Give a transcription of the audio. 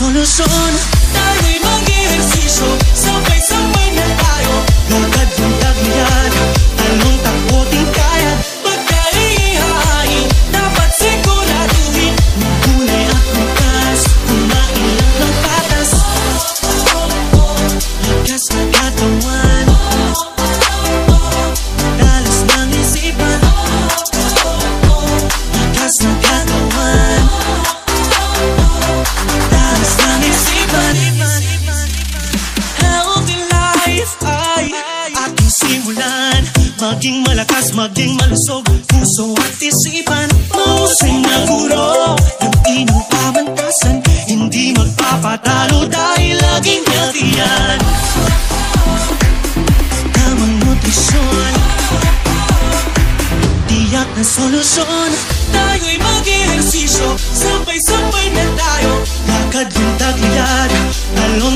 solusyon. Tayo'y mag-ehersisyo, sabay-sabay na tayo. Lakad yung taglian, talong takbo din kaya. Pagka-ihahain, dapat siguraduhin. Magulay at bukas, kumain lang ng patas. Lakas na katawan, dalas ng isipan. Lakas na katawan, dalas ng isipan. Healthy life ay ating simulan. Maging malakas, maging malusog, puso at isipan. Mahusay na guro, ng inang pamantasan. Hindi magpapatalo dahil laging healthy yan. Tamang nutrisyon, tiyak na solusyon. Tayo'y mag-ehersisyo, sabay-sabay na tayo. Lakad yung tagliyad, talon